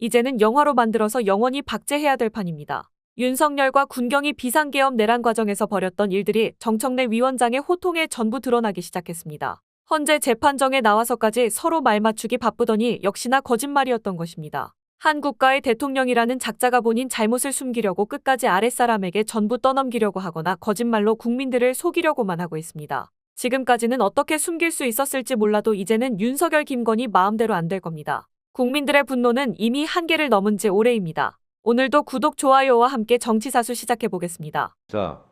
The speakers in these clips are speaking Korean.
이제는 영화로 만들어서 영원히 박제해야 될 판입니다. 윤석열과 군경이 비상계엄 내란 과정에서 벌였던 일들이 정청래 위원장의 호통에 전부 드러나기 시작했습니다. 헌재 재판정에 나와서까지 서로 말 맞추기 바쁘더니 역시나 거짓말이었던 것입니다. 한 국가의 대통령이라는 작자가 본인 잘못을 숨기려고 끝까지 아랫사람에게 전부 떠넘기려고 하거나 거짓말로 국민들을 속이려고만 하고 있습니다. 지금까지는 어떻게 숨길 수 있었을지 몰라도 이제는 윤석열 김건희 마음대로 안 될 겁니다. 국민들의 분노는 이미 한계를 넘은 지 오래입니다. 오늘도 구독, 좋아요와 함께 정치사수 시작해보겠습니다. 자,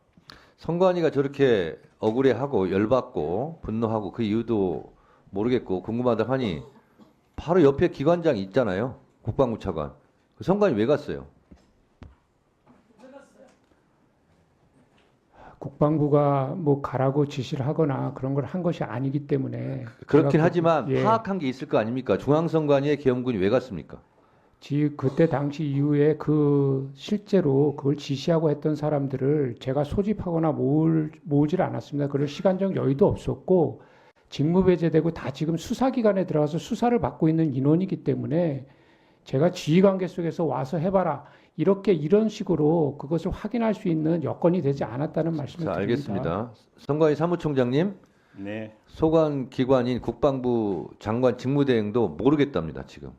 선관위가 저렇게 억울해하고 열받고 분노하고 그 이유도 모르겠고 궁금하다 하니 바로 옆에 기관장이 있잖아요. 국방부 차관. 그 선관위 왜 갔어요? 국방부가 뭐 가라고 지시를 하거나 그런 걸 한 것이 아니기 때문에 그렇긴 제가 하지만 예, 파악한 게 있을 거 아닙니까? 중앙선관위의 계엄군이 왜 갔습니까? 그때 당시 이후에 실제로 그걸 지시하고 했던 사람들을 제가 소집하거나 모으질 않았습니다. 그럴 시간적 여유도 없었고 직무배제되고 다 지금 수사기관에 들어가서 수사를 받고 있는 인원이기 때문에 제가 지휘관계 속에서 와서 해봐라 이런 식으로 그것을 확인할 수 있는 여건이 되지 않았다는 말씀을 자, 드립니다. 알겠습니다. 선관위 사무총장님, 네, 소관 기관인 국방부 장관 직무대행도 모르겠답니다, 지금.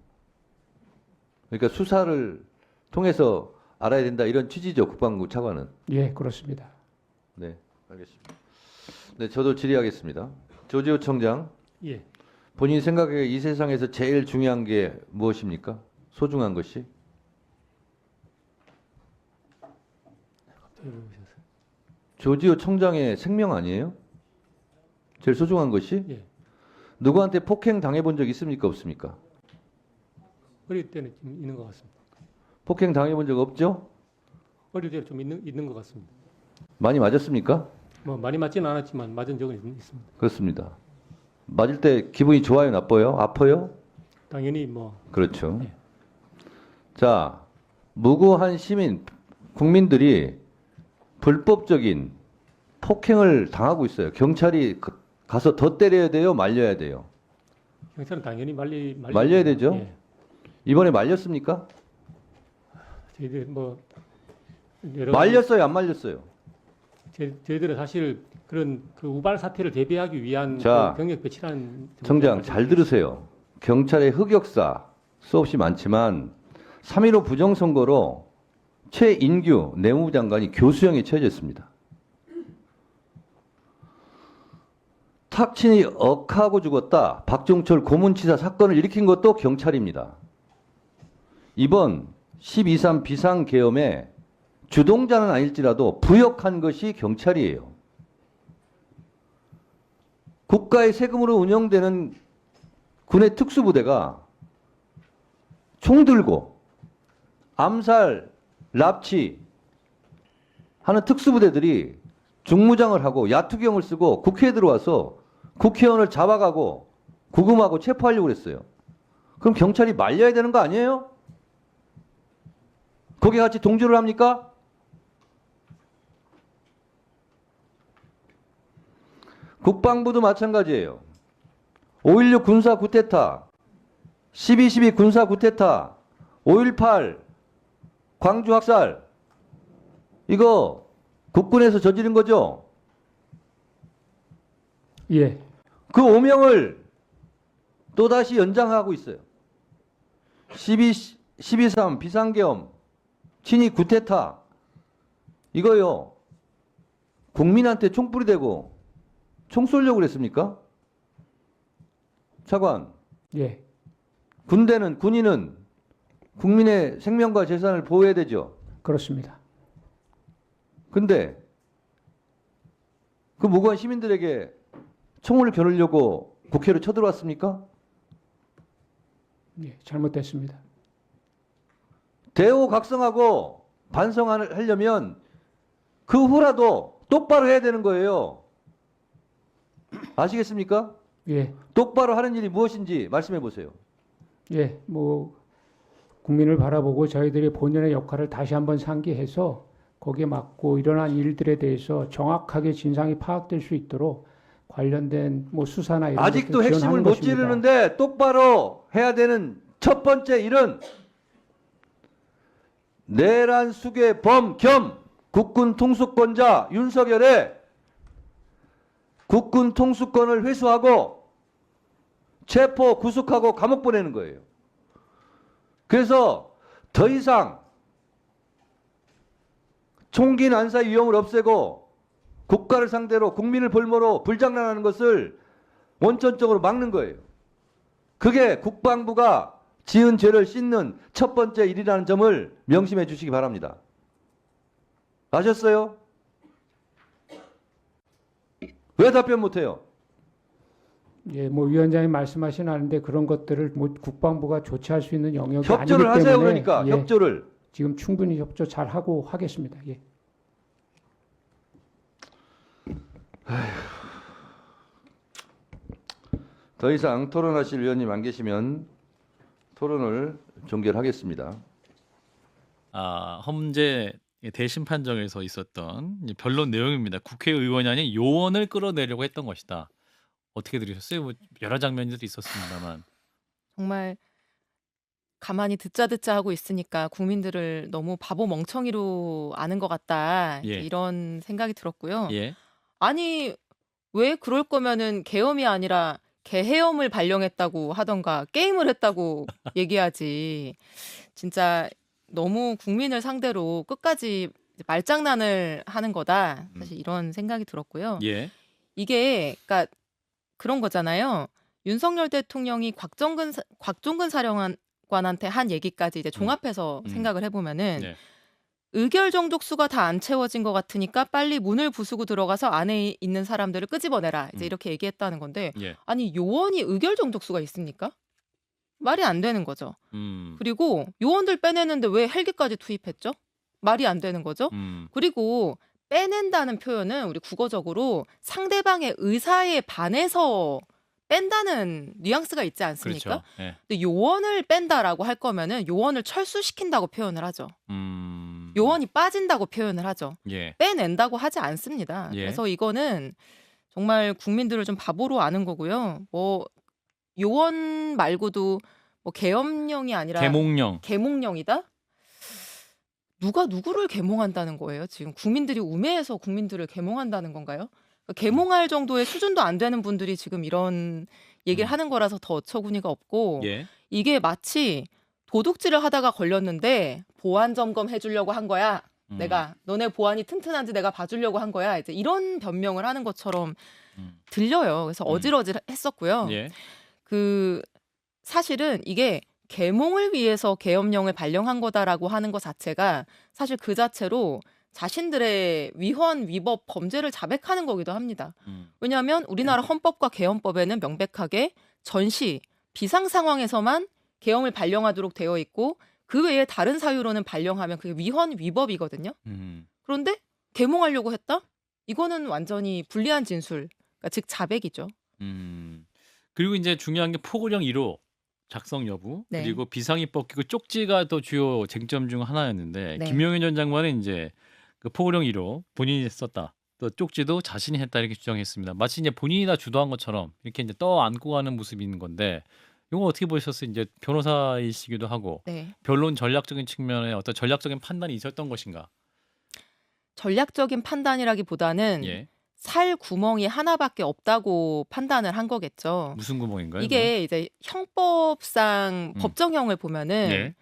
그러니까 수사를 통해서 알아야 된다 이런 취지죠, 국방부 차관은. 예, 그렇습니다. 네, 알겠습니다. 네, 저도 질의하겠습니다. 조지호 청장, 예. 본인 생각에 이 세상에서 제일 중요한 게 무엇입니까? 소중한 것이? 조지호 청장의 생명 아니에요? 제일 소중한 것이? 예. 누구한테 폭행 당해본 적 있습니까? 없습니까? 어릴 때는 좀 있는 것 같습니다. 폭행 당해본 적 없죠? 어릴 때 좀 있는 것 같습니다. 많이 맞았습니까? 뭐 많이 맞지는 않았지만 맞은 적은 있습니다. 그렇습니다. 맞을 때 기분이 좋아요, 나빠요? 아파요? 당연히 뭐 그렇죠. 네. 자, 무고한 시민, 국민들이 불법적인 폭행을 당하고 있어요. 경찰이 가서 더 때려야 돼요? 말려야 돼요? 경찰은 당연히 말려야 되죠? 예. 이번에 말렸습니까? 저희들 뭐 여러 말렸어요? 안 말렸어요? 저희들은 사실 그런 그 우발 사태를 대비하기 위한 자, 그 경력 배치라는 청장 잘 들으세요. 경찰의 흑역사 수없이 많지만 3.15 부정선거로 최인규 내무부 장관이 교수형에 처해졌습니다. 탁친이 억하고 죽었다. 박종철 고문치사 사건을 일으킨 것도 경찰입니다. 이번 12.3 비상계엄에 주동자는 아닐지라도 부역한 것이 경찰이에요. 국가의 세금으로 운영되는 군의 특수부대가 총 들고 암살, 납치 하는 특수부대들이 중무장을 하고 야투경을 쓰고 국회에 들어와서 국회의원을 잡아가고 구금하고 체포하려고 그랬어요. 그럼 경찰이 말려야 되는 거 아니에요? 거기에 같이 동조를 합니까? 국방부도 마찬가지예요. 5.16 군사 구테타, 12.12 군사 구테타, 5.18 광주 학살, 이거 국군에서 저지른 거죠? 예. 그 오명을 또다시 연장하고 있어요. 12.3 비상계엄, 친위 구테타, 이거요. 국민한테 총불이 되고 총 쏘려고 그랬습니까? 차관, 예. 군대는, 군인은 국민의 생명과 재산을 보호해야 되죠. 그렇습니다. 근데 그 무고한 시민들에게 총을 겨누려고 국회로 쳐들어왔습니까? 예. 잘못됐습니다. 대우각성하고 반성하려면 그 후라도 똑바로 해야 되는 거예요. 아시겠습니까? 예. 똑바로 하는 일이 무엇인지 말씀해 보세요. 예. 뭐 국민을 바라보고 저희들이 본연의 역할을 다시 한번 상기해서 거기에 맞고 일어난 일들에 대해서 정확하게 진상이 파악될 수 있도록 관련된 뭐 수사나 이런 아직도 것들 핵심을 지원하는 못 것입니다. 찌르는데 똑바로 해야 되는 첫 번째 일은 내란 수괴 범 겸 국군 통수권자 윤석열의 국군 통수권을 회수하고 체포 구속하고 감옥 보내는 거예요. 그래서 더 이상 총기 난사 위험을 없애고 국가를 상대로 국민을 볼모로 불장난하는 것을 원천적으로 막는 거예요. 그게 국방부가 지은 죄를 씻는 첫 번째 일이라는 점을 명심해 주시기 바랍니다. 아셨어요? 왜 답변 못해요? 예, 뭐 위원장이 말씀하시는데 그런 것들을 뭐 국방부가 조치할 수 있는 영역이 협조를 아니기 하세요. 때문에 그러니까 예, 협조를. 지금 충분히 협조 잘 하고 하겠습니다. 예. 더 이상 토론하실 위원님 안 계시면 토론을 종결하겠습니다. 헌재 대심 판정에서 있었던 이제 변론 내용입니다. 국회의원이 아닌 요원을 끌어내려고 했던 것이다. 어떻게 들으셨어요? 뭐 여러 장면들이 있었습니다만. 정말 가만히 듣자 하고 있으니까 국민들을 너무 바보 멍청이로 아는 것 같다. 이제 예. 이런 생각이 들었고요. 예. 아니, 왜 그럴 거면은 계엄이 아니라 개헤엄을 발령했다고 하던가 게임을 했다고 얘기하지. 진짜 너무 국민을 상대로 끝까지 말장난을 하는 거다. 사실 이런 생각이 들었고요. 예. 이게 그러니까 그런 거잖아요. 윤석열 대통령이 곽종근 사령관한테 한 얘기까지 이제 종합해서 생각을 해보면은 네. 의결 정족수가 다 안 채워진 것 같으니까 빨리 문을 부수고 들어가서 안에 있는 사람들을 끄집어내라. 이제 이렇게 얘기했다는 건데 예. 아니 요원이 의결 정족수가 있습니까? 말이 안 되는 거죠. 그리고 요원들 빼내는데 왜 헬기까지 투입했죠? 말이 안 되는 거죠. 그리고 빼낸다는 표현은 우리 국어적으로 상대방의 의사에 반해서 뺀다는 뉘앙스가 있지 않습니까? 그렇죠. 예. 근데 요원을 뺀다라고 할 거면은 요원을 철수시킨다고 표현을 하죠. 요원이 빠진다고 표현을 하죠. 예. 빼낸다고 하지 않습니다. 예. 그래서 이거는 정말 국민들을 좀 바보로 아는 거고요. 뭐 요원 말고도 뭐 계엄령이 아니라 개몽령. 계몽령이다? 누가 누구를 계몽한다는 거예요? 지금 국민들이 우매해서 국민들을 계몽한다는 건가요? 그러니까 계몽할 정도의 수준도 안 되는 분들이 지금 이런 얘기를 하는 거라서 더 어처구니가 없고 예. 이게 마치 도둑질을 하다가 걸렸는데 보안 점검 해주려고 한 거야. 내가 너네 보안이 튼튼한지 내가 봐주려고 한 거야. 이제 이런 변명을 하는 것처럼 들려요. 그래서 어질어질했었고요. 예. 그 사실은 이게 계몽을 위해서 계엄령을 발령한 거다라고 하는 것 자체가 사실 그 자체로 자신들의 위헌, 위법, 범죄를 자백하는 거기도 합니다. 왜냐하면 우리나라 헌법과 계엄법에는 명백하게 전시, 비상 상황에서만 계엄을 발령하도록 되어 있고 그 외에 다른 사유로는 발령하면 그게 위헌, 위법이거든요. 그런데 계몽하려고 했다? 이거는 완전히 불리한 진술, 그러니까 즉 자백이죠. 그리고 이제 중요한 게 포고령 1호 작성 여부 네. 그리고 비상이 뽑히고 쪽지가 또 주요 쟁점 중 하나였는데 네. 김용현 전 장관은 이제 그 포고령 1호 본인이 썼다. 또 쪽지도 자신이 했다 이렇게 주장했습니다. 마치 이제 본인이 다 주도한 것처럼 이렇게 이제 떠안고 가는 모습이 있는 건데 이거 어떻게 보셨어요? 이제 변호사이시기도 하고 네. 변론 전략적인 측면에 어떤 전략적인 판단이 있었던 것인가? 전략적인 판단이라기보다는 예. 살 구멍이 하나밖에 없다고 판단을 한 거겠죠. 무슨 구멍인가요? 이게 이제 형법상 법정형을 보면은 네.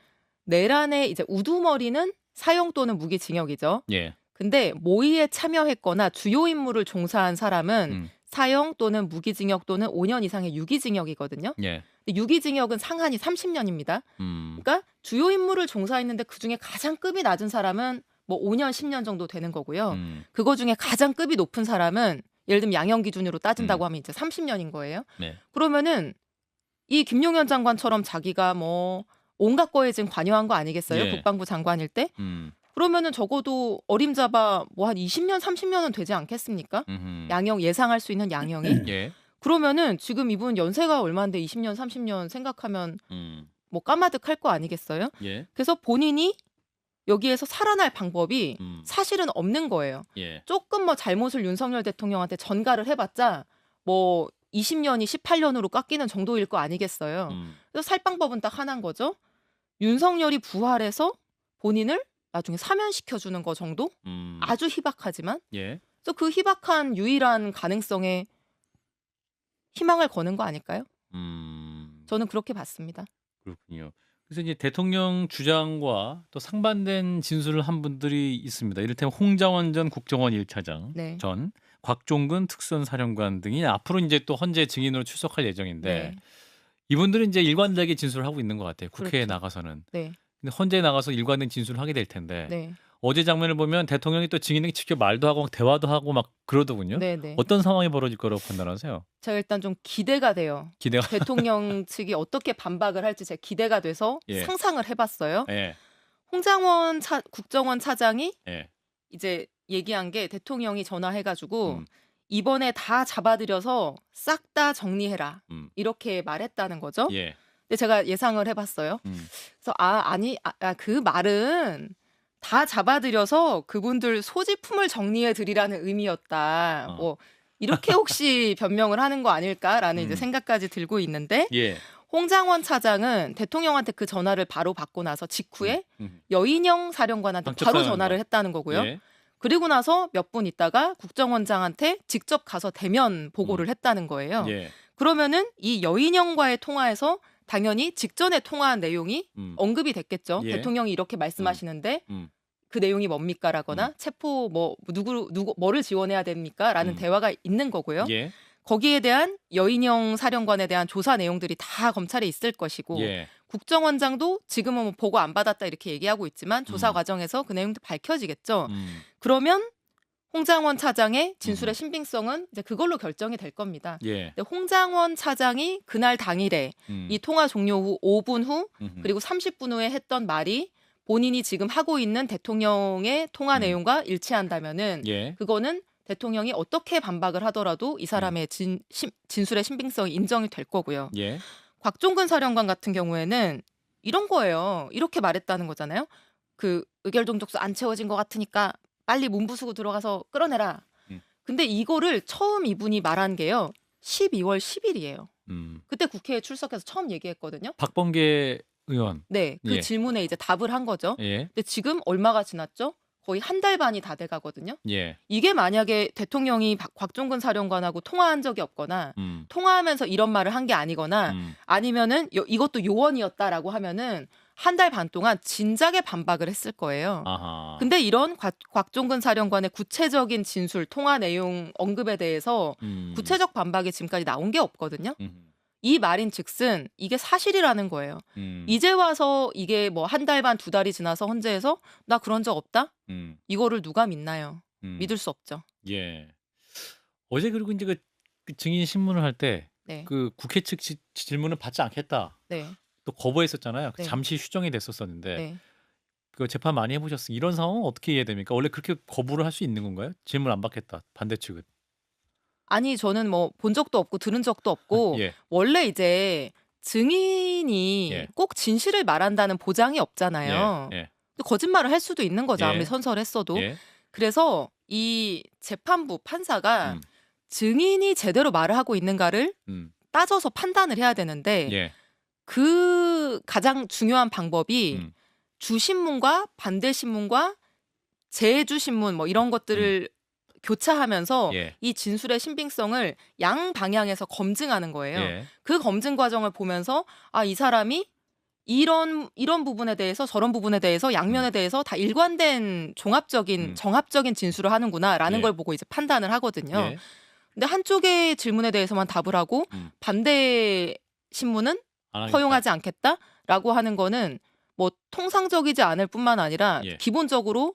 내란의 이제 우두머리는 사형 또는 무기징역이죠. 예. 근데 모의에 참여했거나 주요 임무를 종사한 사람은 사형 또는 무기징역 또는 5년 이상의 유기징역이거든요. 예. 근데 유기징역은 상한이 30년입니다. 그러니까 주요 임무를 종사했는데 그중에 가장 급이 낮은 사람은 뭐 5년, 10년 정도 되는 거고요. 그거 중에 가장 급이 높은 사람은 예를 들면 양형 기준으로 따진다고 하면 이제 30년인 거예요. 네. 그러면은 이 김용현 장관처럼 자기가 뭐 온갖 거에 지금 관여한 거 아니겠어요? 예. 국방부 장관일 때? 그러면은 적어도 어림잡아 뭐 한 20년, 30년은 되지 않겠습니까? 양형 예상할 수 있는 양형이. 예. 그러면은 지금 이분 연세가 얼마인데 20년, 30년 생각하면 뭐 까마득할 거 아니겠어요? 예. 그래서 본인이 여기에서 살아날 방법이 사실은 없는 거예요. 예. 조금 뭐 잘못을 윤석열 대통령한테 전가를 해봤자 뭐 20년이 18년으로 깎이는 정도일 거 아니겠어요. 그래서 살 방법은 딱 하나인 거죠. 윤석열이 부활해서 본인을 나중에 사면시켜주는 거 정도? 아주 희박하지만. 예. 그래서 그 희박한 유일한 가능성에 희망을 거는 거 아닐까요? 저는 그렇게 봤습니다. 그렇군요. 그래서 이제 대통령 주장과 또 상반된 진술을 한 분들이 있습니다. 이를테면 홍장원 전 국정원 1차장 네. 전 곽종근 특수사령관 등이 앞으로 이제 또 헌재 증인으로 출석할 예정인데 네. 이분들은 이제 일관되게 진술을 하고 있는 것 같아요. 국회에 그렇죠. 나가서는. 네. 근데 헌재에 나가서 일관된 진술을 하게 될 텐데 네. 어제 장면을 보면 대통령이 또 증인에게 직접 말도 하고 막 대화도 하고 막 그러더군요. 네. 네. 어떤 상황이 벌어질 거라고 판단하세요? 제가 일단 좀 기대가 돼요. 기대가. 대통령 측이 어떻게 반박을 할지 제가 기대가 돼서 예. 상상을 해봤어요. 예. 홍장원 국정원 차장이 예. 이제 얘기한 게 대통령이 전화해가지고 음. 이번에 다 잡아들여서 싹 다 정리해라 이렇게 말했다는 거죠. 예. 근데 제가 예상을 해봤어요. 그래서 그 말은 다 잡아들여서 그분들 소지품을 정리해 드리라는 의미였다. 뭐 이렇게 혹시 변명을 하는 거 아닐까라는 이제 생각까지 들고 있는데 예. 홍장원 차장은 대통령한테 그 전화를 바로 받고 나서 직후에 여인영 사령관한테 바로 방첩사령관. 전화를 했다는 거고요. 예. 그리고 나서 몇 분 있다가 국정원장한테 직접 가서 대면 보고를 했다는 거예요. 예. 그러면은 이 여인영과의 통화에서 당연히 직전에 통화한 내용이 언급이 됐겠죠. 예. 대통령이 이렇게 말씀하시는데 음. 그 내용이 뭡니까라거나 체포 뭐 누구 뭐를 지원해야 됩니까라는 대화가 있는 거고요. 예. 거기에 대한 여인영 사령관에 대한 조사 내용들이 다 검찰에 있을 것이고 예. 국정원장도 지금은 뭐 보고 안 받았다 이렇게 얘기하고 있지만 조사 과정에서 그 내용도 밝혀지겠죠. 그러면 홍장원 차장의 진술의 신빙성은 이제 그걸로 결정이 될 겁니다. 예. 근데 홍장원 차장이 그날 당일에 이 통화 종료 후 5분 후 그리고 30분 후에 했던 말이 본인이 지금 하고 있는 대통령의 통화 내용과 일치한다면은 예. 그거는 대통령이 어떻게 반박을 하더라도 이 사람의 진술의 신빙성이 인정이 될 거고요. 예. 곽종근 사령관 같은 경우에는 이런 거예요. 이렇게 말했다는 거잖아요. 그 의결동족수 안 채워진 것 같으니까 빨리 문부수고 들어가서 끌어내라. 근데 이거를 처음 이분이 말한 게요. 12월 10일이에요. 그때 국회에 출석해서 처음 얘기했거든요. 박범계 의원. 네, 그 예. 질문에 이제 답을 한 거죠. 예. 근데 지금 얼마가 지났죠? 거의 한 달 반이 다 돼가거든요. 예. 이게 만약에 대통령이 곽종근 사령관하고 통화한 적이 없거나 통화하면서 이런 말을 한 게 아니거나 아니면은 이것도 요원이었다라고 하면은 한 달 반 동안 진작에 반박을 했을 거예요. 아하. 근데 이런 곽종근 사령관의 구체적인 진술, 통화 내용 언급에 대해서 구체적 반박이 지금까지 나온 게 없거든요. 이 말인즉슨 이게 사실이라는 거예요. 이제 와서 이게 뭐 한 달 반, 두 달이 지나서 헌재에서 나 그런 적 없다? 이거를 누가 믿나요? 믿을 수 없죠. 예. 어제 그리고 이제 그 증인 신문을 할 때 네. 그 국회 측 질문을 받지 않겠다. 네. 또 거부했었잖아요. 네. 잠시 휴정이 됐었었는데 네. 그 재판 많이 해보셨어요. 이런 상황은 어떻게 이해됩니까? 원래 그렇게 거부를 할 수 있는 건가요? 질문 안 받겠다. 반대 측은. 아니 저는 뭐 본 적도 없고 들은 적도 없고 예. 원래 이제 증인이 예. 꼭 진실을 말한다는 보장이 없잖아요. 예. 예. 근데 거짓말을 할 수도 있는 거죠. 예. 아무리 선설했어도. 예. 그래서 이 재판부 판사가 음. 증인이 제대로 말을 하고 있는가를 따져서 판단을 해야 되는데 예. 그 가장 중요한 방법이 주신문과 반대신문과 재주신문 뭐 이런 것들을 교차하면서 예. 이 진술의 신빙성을 양 방향에서 검증하는 거예요. 예. 그 검증 과정을 보면서 아, 이 사람이 이런 부분에 대해서 저런 부분에 대해서 양면에 대해서 다 일관된 종합적인 정합적인 진술을 하는구나라는 예. 걸 보고 이제 판단을 하거든요. 예. 근데 한쪽의 질문에 대해서만 답을 하고 반대 신문은 안 하겠다. 허용하지 않겠다라고 하는 거는 뭐 통상적이지 않을 뿐만 아니라 예. 기본적으로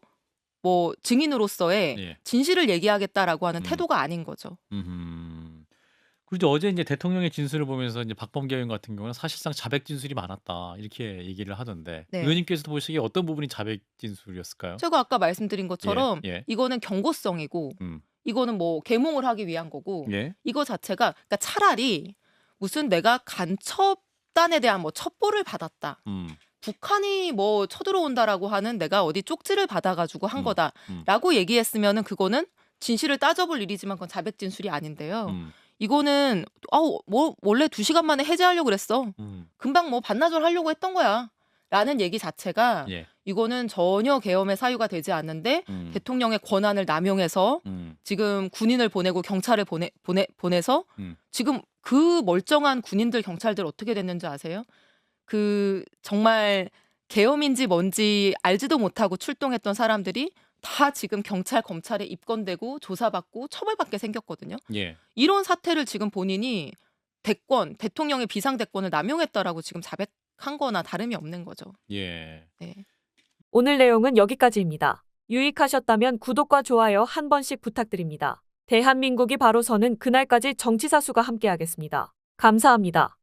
뭐 증인으로서의 예. 진실을 얘기하겠다라고 하는 태도가 아닌 거죠. 그리고 어제 이제 대통령의 진술을 보면서 이제 박범계 의원 같은 경우는 사실상 자백 진술이 많았다 이렇게 얘기를 하던데 네. 의원님께서도 보시기에 어떤 부분이 자백 진술이었을까요? 제가 아까 말씀드린 것처럼 예. 이거는 경고성이고 이거는 뭐 계몽을 하기 위한 거고 예. 이거 자체가 그러니까 차라리 무슨 내가 간첩단에 대한 뭐 첩보를 받았다. 북한이 뭐 쳐들어온다라고 하는 내가 어디 쪽지를 받아가지고 한 거다라고 얘기했으면은 그거는 진실을 따져볼 일이지만 그건 자백 진술이 아닌데요. 이거는 뭐 원래 2시간 만에 해제하려고 그랬어. 금방 뭐 반나절 하려고 했던 거야. 라는 얘기 자체가 예. 이거는 전혀 계엄의 사유가 되지 않는데 대통령의 권한을 남용해서 지금 군인을 보내고 경찰을 보내서 지금 그 멀쩡한 군인들 경찰들 어떻게 됐는지 아세요? 그 정말 계엄인지 뭔지 알지도 못하고 출동했던 사람들이 다 지금 경찰 검찰에 입건되고 조사받고 처벌받게 생겼거든요. 예. 이런 사태를 지금 본인이 대통령의 비상대권을 남용했다라고 지금 자백한 거나 다름이 없는 거죠. 예. 네. 오늘 내용은 여기까지입니다. 유익하셨다면 구독과 좋아요 한 번씩 부탁드립니다. 대한민국이 바로 서는 그날까지 정치사수가 함께하겠습니다. 감사합니다.